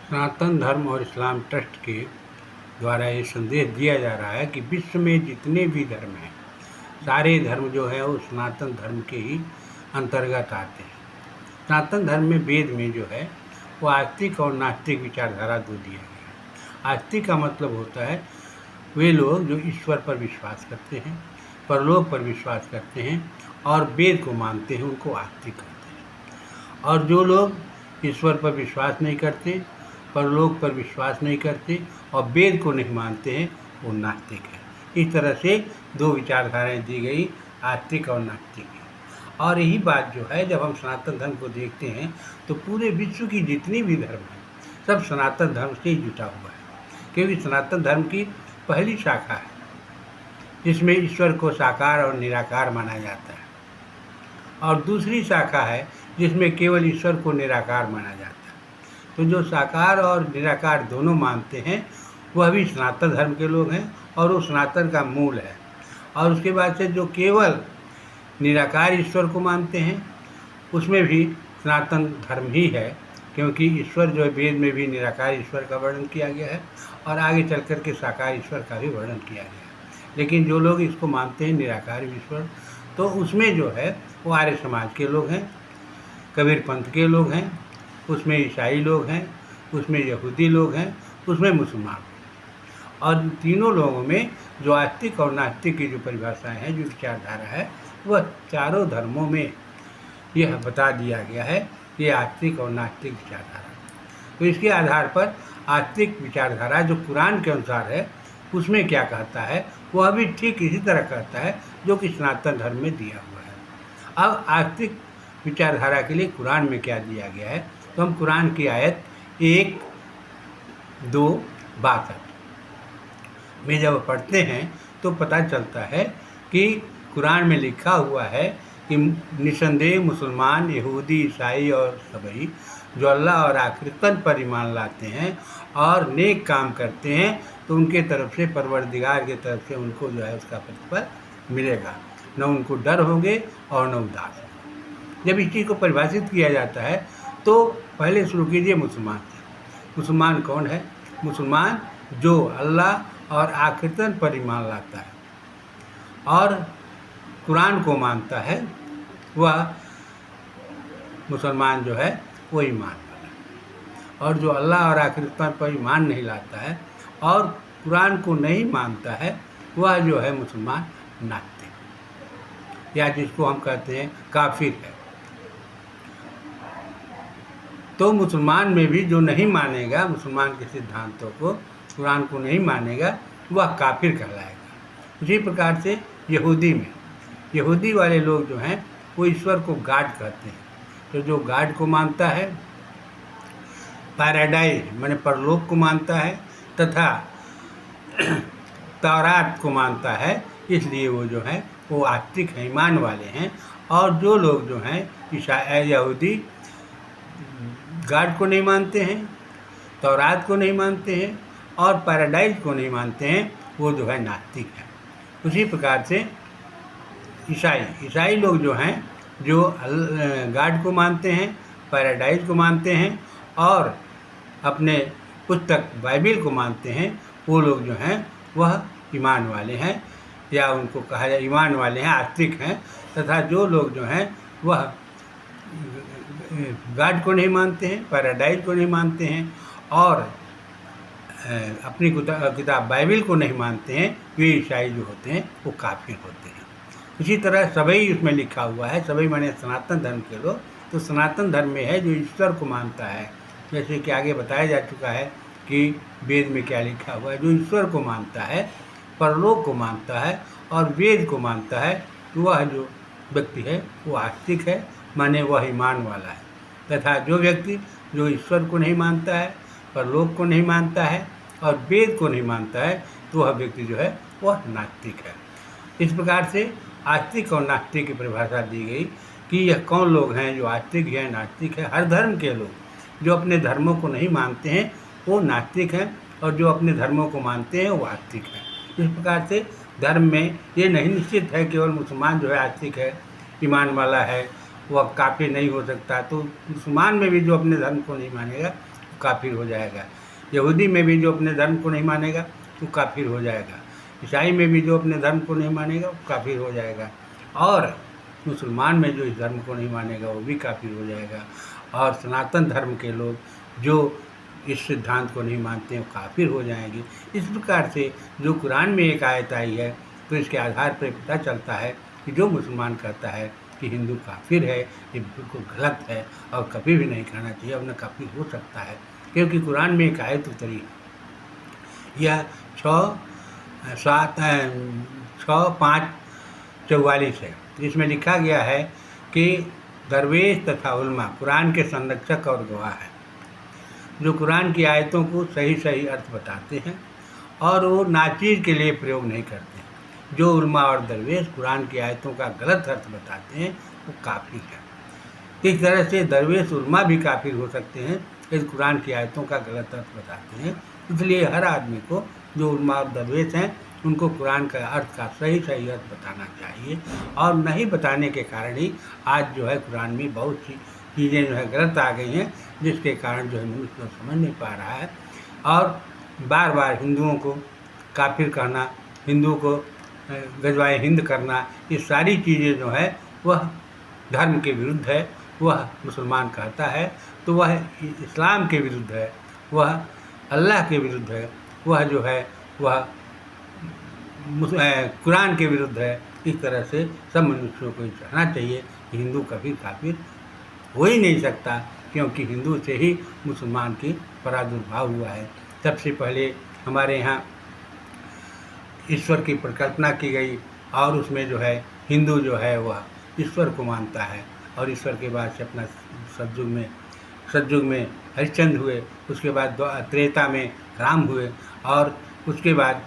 सनातन धर्म और इस्लाम ट्रस्ट के द्वारा ये संदेश दिया जा रहा है कि विश्व में जितने भी धर्म हैं, सारे धर्म जो है वो सनातन धर्म के ही अंतर्गत आते हैं। सनातन धर्म में वेद में जो है वो आस्तिक और नास्तिक विचारधारा दो दिया गया है। आस्तिक का मतलब होता है वे लोग जो ईश्वर पर विश्वास करते हैं, परलोक पर विश्वास करते हैं और वेद को मानते हैं, उनको आस्तिक कहते हैं। और जो लोग ईश्वर पर विश्वास नहीं करते, परलोक पर विश्वास नहीं करते और वेद को नहीं मानते हैं, वो नास्तिक है। इस तरह से दो विचारधाराएं दी गई, आस्तिक और नास्तिक। और यही बात जो है, जब हम सनातन धर्म को देखते हैं तो पूरे विश्व की जितनी भी धर्म है सब सनातन धर्म से ही जुटा हुआ है, क्योंकि सनातन धर्म की पहली शाखा है जिसमें ईश्वर को साकार और निराकार माना जाता है, और दूसरी शाखा है जिसमें केवल ईश्वर को निराकार माना जाता है। तो जो साकार और निराकार दोनों मानते हैं वह भी सनातन धर्म के लोग हैं और वो सनातन का मूल है। और उसके बाद से जो केवल निराकार ईश्वर को मानते हैं उसमें भी सनातन धर्म ही है, क्योंकि ईश्वर जो है वेद में भी निराकार ईश्वर का वर्णन किया गया है और आगे चल कर के साकार ईश्वर का भी वर्णन किया गया है। लेकिन जो लोग इसको मानते हैं निराकार ईश्वर, तो उसमें जो है वो आर्य समाज के लोग हैं, कबीर पंथ के लोग हैं, उसमें ईसाई लोग हैं, उसमें यहूदी लोग हैं, उसमें मुसलमान। और तीनों लोगों में जो आस्तिक और नास्तिक की जो परिभाषाएं हैं, जो विचारधारा है, वह चारों धर्मों में यह बता दिया गया है, ये आस्तिक और नास्तिक विचारधारा। तो इसके आधार पर आस्तिक विचारधारा जो कुरान के अनुसार है उसमें क्या कहता है, वह भी ठीक इसी तरह कहता है जो कि सनातन धर्म में दिया हुआ है। अब आस्तिक विचारधारा के लिए कुरान में क्या दिया गया है, तो हम कुरान की आयत 1-2-62 में जब पढ़ते हैं तो पता चलता है कि कुरान में लिखा हुआ है कि निसंदेह मुसलमान, यहूदी, ईसाई और सबई जो अल्लाह और आखिरतन पर ईमान लाते हैं और नेक काम करते हैं तो उनके तरफ से, परवरदिगार के तरफ से उनको जो है उसका प्रतिफल मिलेगा, न उनको डर होंगे और न उदास। जब इस चीज़ को परिभाषित किया जाता है तो पहले शुरू कीजिए मुसलमान से। मुसलमान कौन है? मुसलमान जो अल्लाह और आखिरतन पर ईमान लाता है और कुरान को मानता है, वह मुसलमान जो है वो ईमान वाला है। और जो अल्लाह और आखिरतन पर ईमान नहीं लाता है और कुरान को नहीं मानता है, वह जो है मुसलमान नास्तिक, या जिसको हम कहते हैं काफिर है। तो मुसलमान में भी जो नहीं मानेगा मुसलमान के सिद्धांतों को, कुरान को नहीं मानेगा, वह काफिर कहलाएगा। उसी प्रकार से यहूदी में, यहूदी वाले लोग जो हैं वो ईश्वर को गॉड कहते हैं। तो जो गॉड को मानता है, पैराडाइज माने परलोक को मानता है, तथा तौरात को मानता है, इसलिए वो जो है वो आस्तिक हैं, ईमान वाले हैं। और जो लोग जो हैं ईसाई, यहूदी गॉड को नहीं मानते हैं, तौरात को नहीं मानते हैं और पैराडाइज को नहीं मानते हैं, वो जो है नास्तिक है। उसी प्रकार से ईसाई लोग जो हैं, जो गॉड को मानते हैं, पैराडाइज को मानते हैं और अपने पुस्तक बाइबिल को मानते हैं, वो लोग जो हैं वह ईमान वाले हैं, या उनको कहा जाए ईमान वाले हैं, आस्तिक हैं। तथा जो लोग जो हैं वह गॉड को नहीं मानते हैं, पैराडाइज को नहीं मानते हैं और अपनी किताब बाइबिल को नहीं मानते हैं, वे ईसाई जो होते हैं वो काफिर होते हैं। इसी तरह सबई इसमें लिखा हुआ है, सबई माने सनातन धर्म के लोग। तो सनातन धर्म में है जो ईश्वर को मानता है, जैसे कि आगे बताया जा चुका है कि वेद में क्या लिखा हुआ है, जो ईश्वर को मानता है, परलोक को मानता है और वेद को मानता है, तो वह जो व्यक्ति है वो आस्तिक है, माने वह ईमान वाला है। तथा जो व्यक्ति जो ईश्वर को नहीं मानता है, परलोक को नहीं मानता है और वेद को नहीं मानता है, तो वह व्यक्ति जो है वह नास्तिक है। इस प्रकार से आस्तिक और नास्तिक की परिभाषा दी गई कि यह कौन लोग हैं जो आस्तिक है, नास्तिक है। हर धर्म के लोग जो अपने धर्मों को नहीं मानते हैं वो नास्तिक हैं और जो अपने धर्मों को मानते हैं वो आस्तिक हैं। इस प्रकार से धर्म में ये नहीं निश्चित है केवल मुसलमान जो है आस्तिक है, ईमान वाला है, वह काफिर नहीं हो सकता। तो मुसलमान में भी जो अपने धर्म को नहीं मानेगा काफिर हो जाएगा। यहूदी में भी जो अपने धर्म को नहीं मानेगा वो काफिर हो जाएगा। ईसाई में भी जो अपने धर्म को नहीं मानेगा वो काफिर हो जाएगा। और मुसलमान में जो इस धर्म को नहीं मानेगा वो भी काफिर हो जाएगा। और सनातन धर्म के लोग जो इस सिद्धांत को नहीं मानते हैं वो काफिर हो जाएंगे। इस प्रकार से जो कुरान में एक आयत आई है तो इसके आधार पर पता चलता है कि जो मुसलमान कहता है कि हिंदू काफिर है, ये बिल्कुल गलत है और कभी भी नहीं कहना चाहिए, वरना काफिर हो सकता है। क्योंकि कुरान में एक आयत उतरी, यह 6:5-44 है। इसमें लिखा गया है कि दरवेश तथा उलमा कुरान के संरक्षक और गवाह हैं, जो कुरान की आयतों को सही सही अर्थ बताते हैं और वो नाचीज के लिए प्रयोग नहीं करते। जो उलमा और दरवेश कुरान की आयतों का गलत अर्थ बताते हैं वो काफिर है। इस तरह से दरवेश उलमा भी काफिर हो सकते हैं यदि कुरान की आयतों का गलत अर्थ बताते हैं। इसलिए हर आदमी को, जो उलमा और दरवेश हैं, उनको कुरान का अर्थ का सही सही अर्थ बताना चाहिए। और नहीं बताने के कारण ही आज जो है कुरान में बहुत सी चीज़ें जो है गलत आ गई हैं, जिसके कारण जो है मनुष्य समझ नहीं पा रहा है। और बार बार हिंदुओं को काफिर कहना, हिंदुओं को गजवाए हिंद करना, ये सारी चीज़ें जो है वह धर्म के विरुद्ध है। वह मुसलमान कहता है तो वह इस्लाम के विरुद्ध है, वह अल्लाह के विरुद्ध है, वह जो है वह कुरान के विरुद्ध है। इस तरह से सब मनुष्यों को कहना चाहिए कि हिंदू कभी काफिर हो ही नहीं सकता, क्योंकि हिंदू से ही मुसलमान की प्रादुर्भाव हुआ है। सबसे पहले हमारे यहाँ ईश्वर की परिकल्पना की गई और उसमें जो है हिंदू जो है वह ईश्वर को मानता है। और ईश्वर के बाद से अपना सतयुग में हरिश्चंद्र हुए, उसके बाद त्रेता में राम हुए और उसके बाद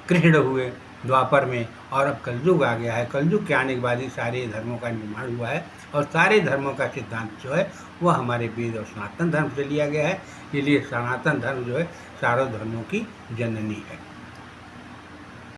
कृष्ण हुए द्वापर में, और अब कलयुग आ गया है। कलयुग के आने के बाद ही सारे धर्मों का निर्माण हुआ है और सारे धर्मों का सिद्धांत जो है वह हमारे वेद और सनातन धर्म से लिया गया है। इसलिए सनातन धर्म जो है सारों धर्मों की जननी है।